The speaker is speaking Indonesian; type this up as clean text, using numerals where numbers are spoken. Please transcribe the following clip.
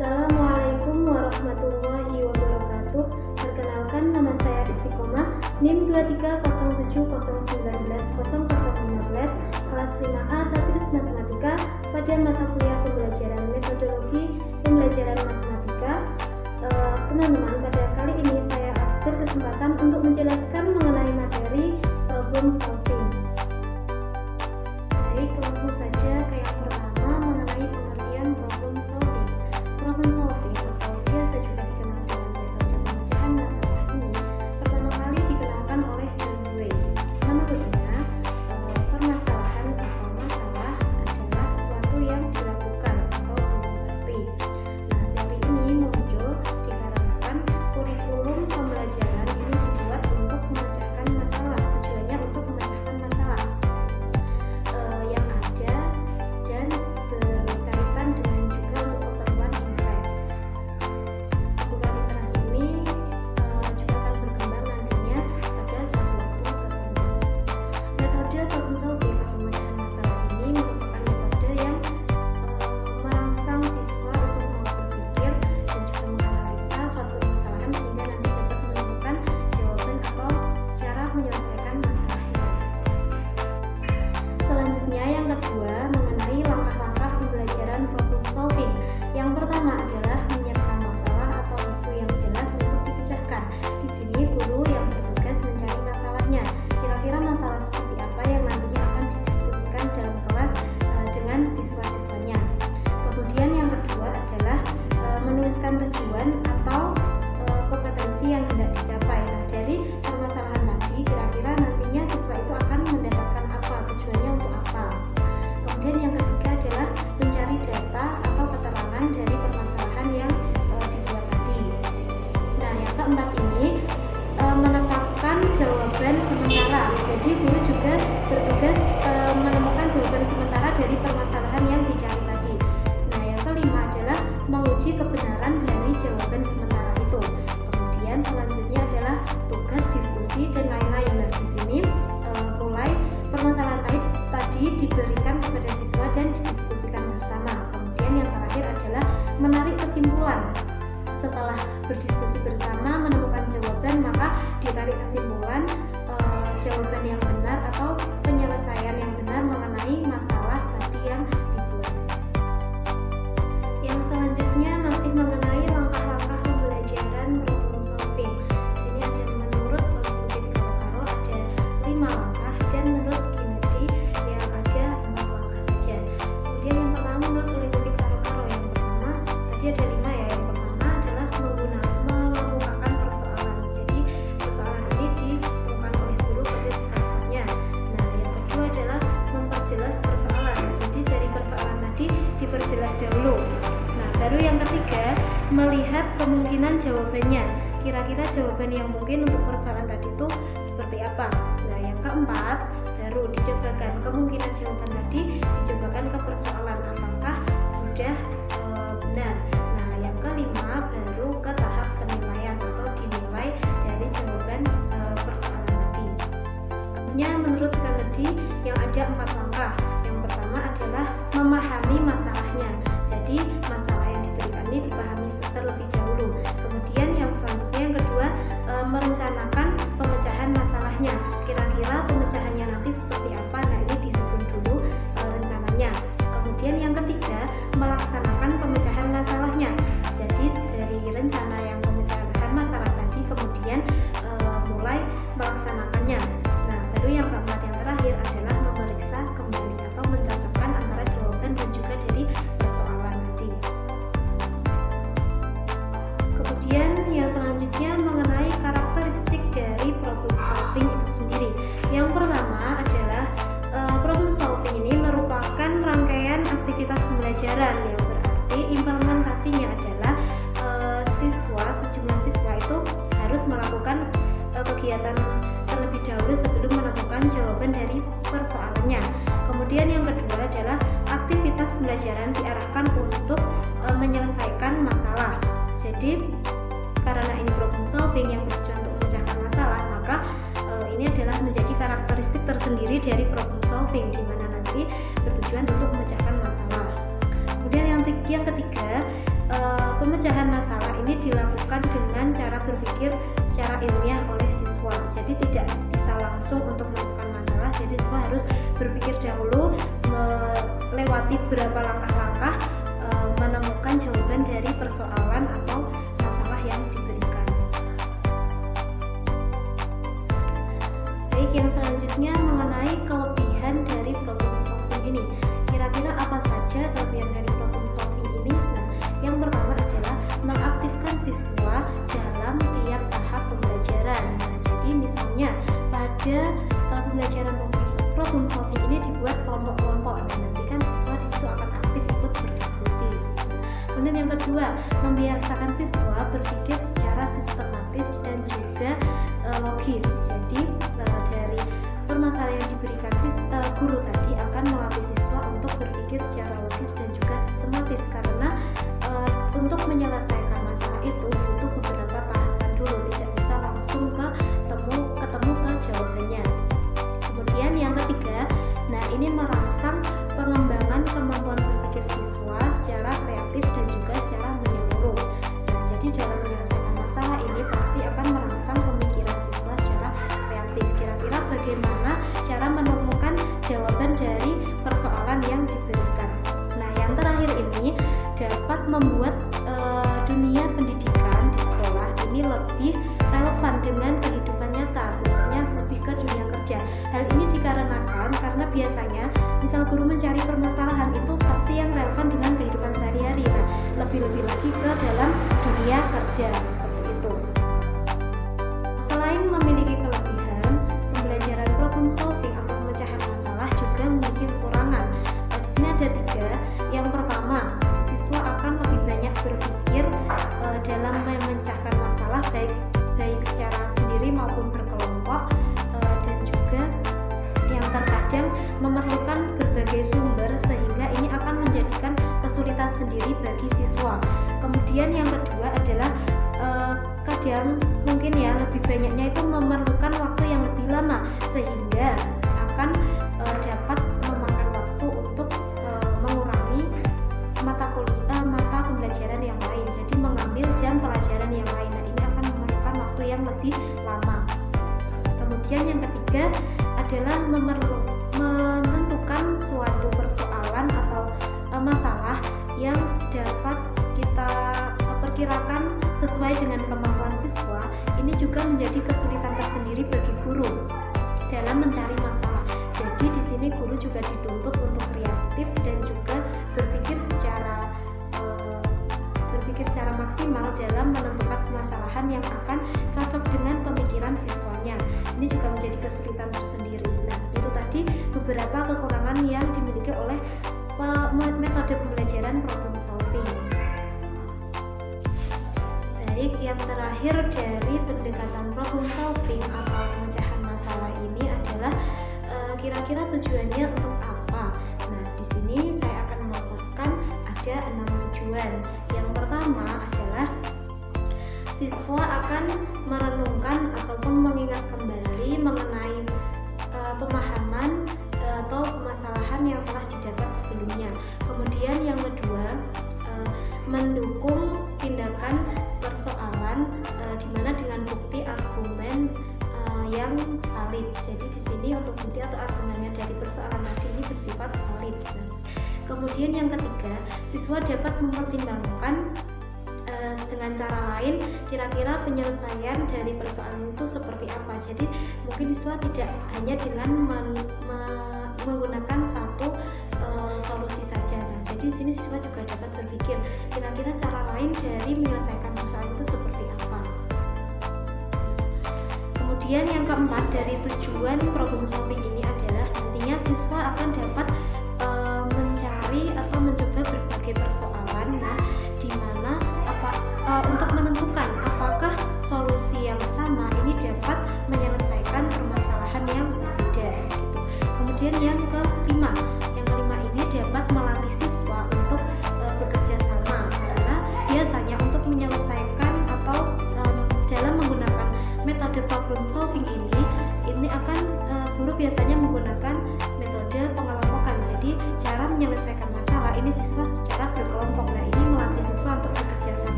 Assalamualaikum warahmatullahi wabarakatuh. Perkenalkan, nama saya Istiqomah, NIM 230709100015, kelas 5A Tadris Matematika, pada mata kuliah pembelajaran metodologi pembelajaran matematika. Teman-teman, pada kali ini saya berkesempatan untuk menjelaskan mengenai materi problem solving. Baik, langsung saja ke yang pertama mengenai pengertian problem solving. Problem solving atau biasa juga dikenal dengan metode pemecahan masalah ini pertama kali dikenalkan oleh John Dewey. Menurutnya, permasalahan atau masalah adalah sesuatu yang dilakukan atau belum pasti. Nah, teori ini muncul dikarenakan kurikulum pembelajaran ini dibuat untuk memecahkan masalah, tujuannya untuk memecahkan masalah yang ada dan berkaitan dengan juga untuk keperluan interest. Keperluan interest ini juga akan berkembang nantinya pada suatu waktu tertentu. Metode problem solving atau pemecahan masalah ini merupakan metode yang merangsang siswa untuk mau berpikir dan juga menganalisa suatu permasalahan sehingga nanti dapat menemukan jawaban atau cara menyelesaikan masalah itu. Selanjutnya, yang kedua mengenai langkah-langkah pembelajaran problem solving. Yang pertama adalah menyiapkan masalah atau isu yang jelas untuk dipecahkan. Di sini guru yang bertugas mencari masalahnya. Kira-kira masalah seperti apa yang nantinya akan didiskusikan dalam kelas dengan siswa-siswanya. Kemudian yang kedua adalah menuliskan tujuan atau kompetensi yang hendak dicapai. Nah, dari permasalahan tadi kira-kira nantinya siswa itu akan mendapatkan apa, tujuannya untuk apa. Kemudian yang ketiga adalah mencari data atau keterangan dari permasalahan yang dibuat tadi. Nah, yang keempat ini menetapkan jawaban sementara. Jadi guru juga bertugas menemukan jawaban sementara dari permasalahan yang dicari tadi. Nah, yang kelima adalah menguji kebenaran dari jawaban sementara itu. Kemudian selanjutnya adalah tugas diskusi dan lain-lain. Nah, di sini mulai permasalahan tadi diberikan kepada siswa dan didiskusikan bersama. Kemudian yang terakhir adalah menarik kesimpulan. Setelah berdiskusi bersama menemukan jawaban, maka ditarik kesimpulan jawaban yang benar atau penyelesaian yang benar mengenai masalah tadi yang dibuat. Yang selanjutnya masih mengenai langkah-langkah pembelajaran problem solving. Ini ada menurut Ludwig Carroll ada 5 langkah dan menurut Kennedy yang ada 4 langkah saja. Kemudian yang pertama menurut Ludwig Carroll yang pertama tadi ada 5 ya. Yang pertama adalah mengemukakan persoalan. Jadi persoalan ini ditemukan oleh guru pada siswa-siswanya. Nah, yang kedua adalah memperjelas persoalan. Jadi dari persoalan tadi diperjelas dahulu. Nah, baru yang ketiga melihat kemungkinan jawabannya. Kira-kira jawaban yang mungkin untuk persoalan tadi itu seperti apa. Nah, yang keempat baru dicobakan kemungkinan jawaban tadi, dicobakan ke persoalan apakah sudah benar. Nah, yang kelima baru ke tahap penilaian atau dinilai dari jawaban persoalan tadi. Kemudian menurut Kennedy yang ada 4 langkah. Yang pertama adalah memahami masalahnya. Jadi masalah yang diberikan ini dipahami terlebih dahulu. Kemudian yang selanjutnya yang kedua merencanakan pemecahan masalahnya. Kira-kira pemecahannya nanti seperti apa. Nah, ini disusun dulu rencananya. Kemudian yang ketiga melaksanakan pemecahan masalahnya. Jadi dari rencana yang pemecahan masalah tadi kemudian mulai melaksanakannya. Nah, baru yang keempat yang terakhir adalah memeriksa kembali atau mencocokkan antara jawaban dan juga dari persoalan tadi. Kemudian yang selanjutnya mengenai karakteristik dari problem solving itu sendiri. Yang pertama adalah problem solving ini merupakan rangkaian aktivitas pembelajaran yang berarti implementasinya adalah sejumlah siswa itu harus melakukan kegiatan terlebih dahulu sebelum menemukan jawaban dari persoalannya. Kemudian yang kedua adalah aktivitas pembelajaran diarahkan untuk menyelesaikan masalah. Jadi karena ini problem solving yang bertujuan untuk memecahkan masalah, maka ini adalah menjadi karakteristik tersendiri dari problem solving, di mana nanti bertujuan untuk memecahkan masalah. Kemudian yang ketiga pemecahan masalah ini dilakukan dengan cara berpikir secara ilmiah oleh siswa. Jadi tidak bisa langsung untuk melakukan masalah, jadi siswa harus berpikir dahulu, melewati beberapa langkah-langkah, menemukan jawaban dari persoalan atau masalah yang diberikan. Baik, yang selanjutnya mengenai kelebihan dari problem solving ini. Kira-kira apa saja kelebihan dari problem solving ini? Nah, yang pertama adalah mengaktifkan siswa dalam tiap tahap pembelajaran. Nah, jadi misalnya pada pembelajaran problem solving ini dibuat kelompok-kelompok. Nah, nanti kan siswa di situ akan aktif ikut berdiskusi. Kemudian yang kedua, membiasakan siswa berpikir secara sistematis dan juga logis. Jadi dari permasalahan yang diberikan guru tadi akan melatih siswa untuk berpikir secara logis dan juga sistematis, karena untuk menyelesaikan masalah itu butuh beberapa tahapan dulu, tidak bisa langsung ketemu ke jawabannya. Kemudian yang ketiga, nah ini merangsang pengembangan kemampuan berpikir siswa secara kreatif dan juga secara menyeluruh. Nah, jadi dalam menyelesaikan masalah ini pasti akan merangsang pemikiran siswa secara kreatif. Kira-kira bagaimana cara menemukan jawaban dari persoalan yang diberikan. Nah, yang terakhir ini dapat membuat dunia pendidikan di sekolah ini lebih relevan dengan kehidupan nyata, khususnya lebih ke dunia kerja. Hal ini dikarenakan karena biasanya misal guru mencari permasalahan itu pasti yang relevan dengan kehidupan sehari-hari. Nah, lebih-lebih lagi ke dalam dunia kerja seperti itu. Selain memiliki kelebihan, pembelajaran problem solving atau pemecahan masalah juga memiliki kekurangan. Nah, di sini ada 3. Yang pertama, siswa akan lebih banyak berpikir dalam memecahkan masalah baik secara sendiri maupun berkelompok, dan juga yang terkadang memerlukan berbagai sumber sehingga ini akan menjadikan kesulitan sendiri bagi siswa. Kemudian yang kedua adalah kadang mungkin ya lebih banyaknya itu memerlukan waktu yang lebih lama sehingga akan dapat memakan waktu untuk mengurangi mata pembelajaran yang lain. Jadi mengambil jam pelajaran yang lain. Nah, ini akan memerlukan waktu yang lebih lama. Kemudian yang ketiga adalah menentukan suatu persoalan atau masalah yang dapat kita perkirakan sesuai dengan kemampuan siswa. Ini juga menjadi kesulitan tersendiri bagi guru dalam mencari masalah. Jadi di sini guru juga dituntut untuk kreatif dan juga berpikir secara maksimal dalam menentukan permasalahan yang akan cocok dengan pemikiran siswanya. Ini juga menjadi kesulitan tersendiri. Nah, itu tadi beberapa kekurangan yang dimiliki oleh metode pembelajaran problem solving. Baik, yang terakhir dari pendekatan problem solving atau pemecahan masalah ini adalah kira-kira tujuannya untuk apa? Nah, di sini saya akan memaparkan ada 6 tujuan. Yang pertama adalah siswa akan merenungkan ataupun mengingat kembali mengenai pemahaman atau permasalahan yang telah didapat sebelumnya. Kemudian yang kedua, mendukung tindakan persoalan di mana dengan bukti argumen yang valid. Jadi di sini untuk bukti atau argumennya dari persoalan tadi ini bersifat valid. Kemudian yang ketiga, siswa dapat mempertimbangkan dengan cara lain kira-kira penyelesaian dari persoalan itu seperti apa. Jadi mungkin siswa tidak hanya dengan menggunakan satu solusi saja. Nah, jadi di sini siswa juga dapat berpikir kira-kira cara lain dari menyelesaikan masalah itu seperti apa. Kemudian yang keempat dari tujuan problem solving ini adalah nantinya siswa akan dapat